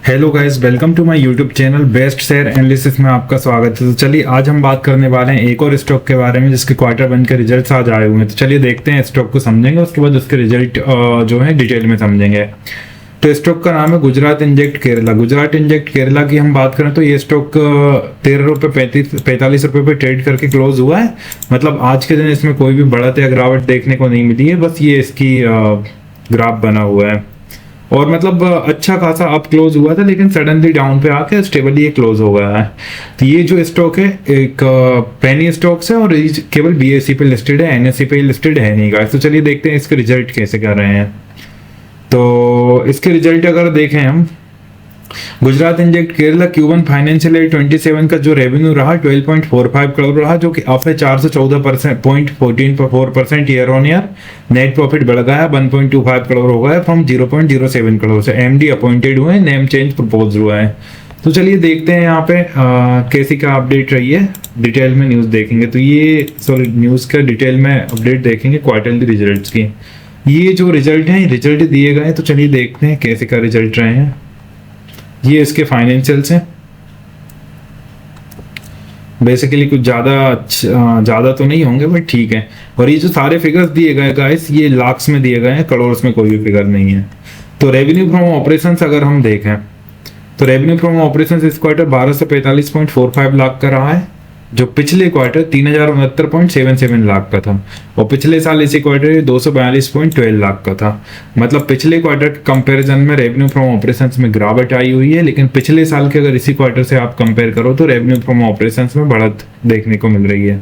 Hello guys, welcome to my YouTube channel best share analysis में आपका स्वागत है। तो चलिए आज हम बात करने वाले हैं एक और स्टॉक के बारे में जिसके क्वार्टर वन के रिजल्ट्स आज आए हुए हैं। तो चलिए देखते हैं, स्टॉक को समझेंगे, उसके बाद उसके रिजल्ट जो है डिटेल में समझेंगे। तो स्टॉक का नाम है गुजरात इंजेक्ट केरला। गुजरात इंजेक्ट केरला की हम बात करें तो ये स्टॉक 13 रुपये पे ट्रेड करके क्लोज हुआ है। मतलब आज के दिन इसमें कोई भी बढ़त या गिरावट देखने को नहीं मिली है, बस ये इसकी ग्राफ बना हुआ है और मतलब अच्छा खासा अप क्लोज हुआ था, लेकिन सडनली डाउन पे आके स्टेबली ये क्लोज हो गया है। तो ये जो स्टॉक है एक पेनी स्टॉक्स है और केवल बीएसई पे लिस्टेड है, एनएसई पे लिस्टेड है नहीं गाइस। तो चलिए देखते हैं इसके रिजल्ट कैसे कर रहे हैं। तो इसके रिजल्ट अगर देखें हम, Gujarat inject Kerala Q1 financial year 27 का जो रेवेन्यू रहा 12.45 करोड़ रहा, जो कि अप है 414.4% year on year. Net profit बढ़ गया 1.25 करोड़ हो गया फ्रॉम 0.07 करोड़ से। एमडी अपॉइंटेड हुए, नेम चेंज प्रपोज हुआ है। तो चलिए देखते हैं यहाँ पे कैसी का अपडेट रही है, डिटेल में न्यूज देखेंगे। तो ये न्यूज का डिटेल में अपडेट देखेंगे क्वार्टरली रिजल्ट की। ये जो रिजल्ट है, रिजल्ट दिए गए, तो चलिए देखते हैं कैसे का रिजल्ट रहे हैं। ये इसके फाइनेंशियल्स हैं। बेसिकली कुछ ज़्यादा तो नहीं होंगे बट ठीक है। और ये जो सारे फिगर्स दिए गए गाइस, ये लाख्स में दिए गए हैं, करोड़ में कोई भी फिगर नहीं है। तो रेवेन्यू फ्रॉम ऑपरेशंस अगर हम देखें तो रेवेन्यू फ्रॉम ऑपरेशंस इस क्वार्टर 1245.45 लाख का रहा है, जो पिछले क्वार्टर 3069.77 लाख का था। और पिछले साल इसी क्वार्टर 242.12 लाख का था। मतलब पिछले क्वार्टर के कंपैरिजन में रेवेन्यू फ्रॉम ऑपरेशंस में गिरावट आई हुई है, लेकिन पिछले साल के अगर इसी क्वार्टर से आप कंपेयर करो तो रेवेन्यू फ्रॉम ऑपरेशंस में बढ़त देखने को मिल रही है।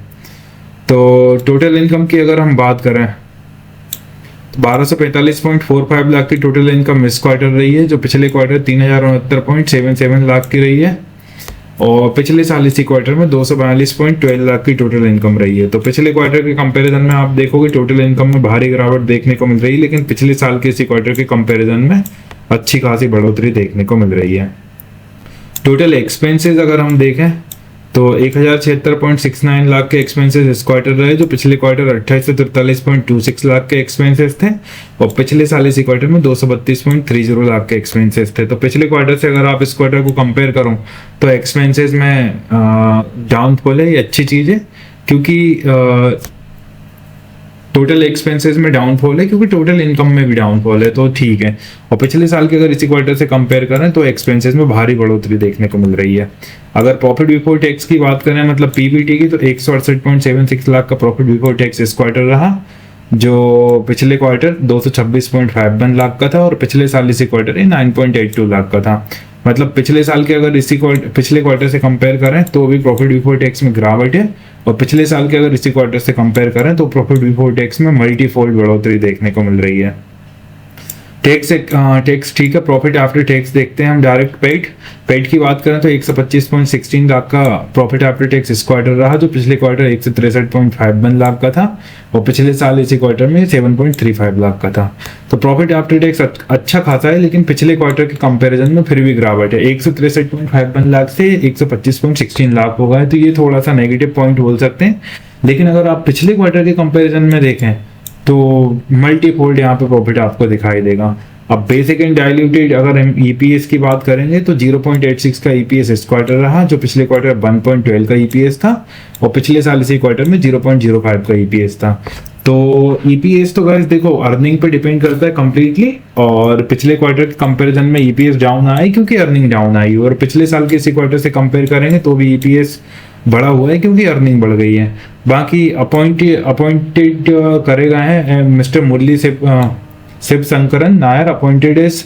तो टोटल इनकम की अगर हम बात करें तो 1245.45 लाख की टोटल इनकम इस क्वार्टर रही है, जो पिछले क्वार्टर 3069.77 लाख की रही है। और पिछले साल इसी क्वार्टर में 242.12 लाख की टोटल इनकम रही है। तो पिछले क्वार्टर के कंपैरिजन में आप देखोगे टोटल इनकम में भारी गिरावट देखने को मिल रही है, लेकिन पिछले साल के इसी क्वार्टर के कंपैरिजन में अच्छी खासी बढ़ोतरी देखने को मिल रही है। टोटल एक्सपेंसेस अगर हम देखें तो 1076.69 लाख के एक्सपेंसेस इस क्वार्टर रहे, जो पिछले क्वार्टर 2843.26 लाख के एक्सपेंसेस थे। और पिछले साल इसी क्वार्टर में 232.30 लाख के एक्सपेंसेस थे। तो पिछले क्वार्टर से अगर आप इस क्वार्टर को कंपेयर करो तो एक्सपेंसेस में डाउनफॉल है, ये अच्छी चीज़ है, क्योंकि टोटल एक्सपेंसेस में डाउनफॉल है क्योंकि टोटल इनकम में भी डाउनफॉल है, तो ठीक है। और पिछले साल के अगर इसी क्वार्टर से कंपेयर करें तो एक्सपेंसेस में भारी बढ़ोतरी देखने को मिल रही है। अगर प्रॉफिट बिफोर टैक्स की बात करें, मतलब पीबीटी की, तो 168.76 लाख का प्रॉफिट बिफोर टैक्स इस क्वार्टर रहा, जो पिछले क्वार्टर 226.51 लाख का था। और पिछले साल इसी क्वार्टर 9.82 लाख का था। मतलब पिछले साल के अगर पिछले क्वार्टर से कंपेयर करें तो भी प्रॉफिट बिफोर टैक्स में गिरावट है, और पिछले साल के अगर इसी क्वार्टर से कंपेयर करें तो प्रॉफिट बिफोर टैक्स में मल्टीफोल्ड बढ़ोतरी देखने को मिल रही है। टैक्स ठीक है। प्रॉफिट आफ्टर टैक्स देखते हैं हम डायरेक्ट पेड की बात करें तो 125.16 लाख का प्रॉफिट आफ्टर टैक्स इस क्वार्टर रहा, जो पिछले क्वार्टर 163.51 लाख का था। और पिछले साल इसी क्वार्टर में 7.35 लाख का था। तो प्रॉफिट आफ्टर टैक्स अच्छा खासा है, लेकिन पिछले क्वार्टर के कंपैरिजन में फिर भी गिरावट है। 163.51 लाख से 125.16 लाख हो गया है, तो ये थोड़ा सा नेगेटिव पॉइंट बोल सकते हैं। लेकिन अगर आप पिछले क्वार्टर के कंपैरिजन में देखें तो मल्टीफोल्ड यहाँ पे प्रॉफिट आपको दिखाई देगा। अब बेसिक एंड डाइल्यूटेड अगर हम ईपीएस की बात करेंगे तो 0.86 का ईपीएस इस क्वार्टर रहा, जो पिछले क्वार्टर 1.12 का ईपीएस था। और पिछले साल इसी क्वार्टर में 0.05 का ईपीएस था। तो ईपीएस तो गाइस देखो अर्निंग पे डिपेंड करता है कंप्लीटली, और पिछले क्वार्टर के कंपैरिजन में ईपीएस डाउन आई क्योंकि अर्निंग डाउन आई, और पिछले साल के इसी क्वार्टर से कंपेयर करेंगे तो भी ईपीएस बढ़ा हुआ है क्योंकि अर्निंग बढ़ गई है। बाकी अपॉइंटेड करे गए हैं mister Murali Shiva Shankaran Nair, appointed as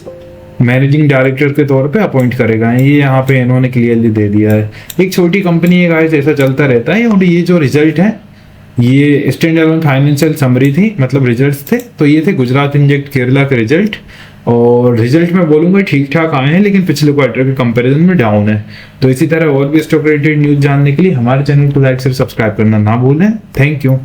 managing director के तौर पे अपॉइंट करे गए हैं। ये यहाँ पे इन्होंने क्लियरली दे दिया है। एक छोटी कंपनी है गाइस, ऐसा चलता रहता है। और ये जो रिजल्ट है ये स्टैंड अलोन फाइनेंशियल समरी थी, मतलब रिजल्ट्स थे। तो ये थे गुजरात इंजेक्ट केरला के रिजल्ट, और रिजल्ट मैं बोलूंगा ठीक ठाक आए हैं, लेकिन पिछले क्वार्टर के कंपैरिजन में डाउन है। तो इसी तरह और भी स्टॉक रिलेटेड न्यूज जानने के लिए हमारे चैनल को लाइक से सब्सक्राइब करना ना भूलें। Thank you.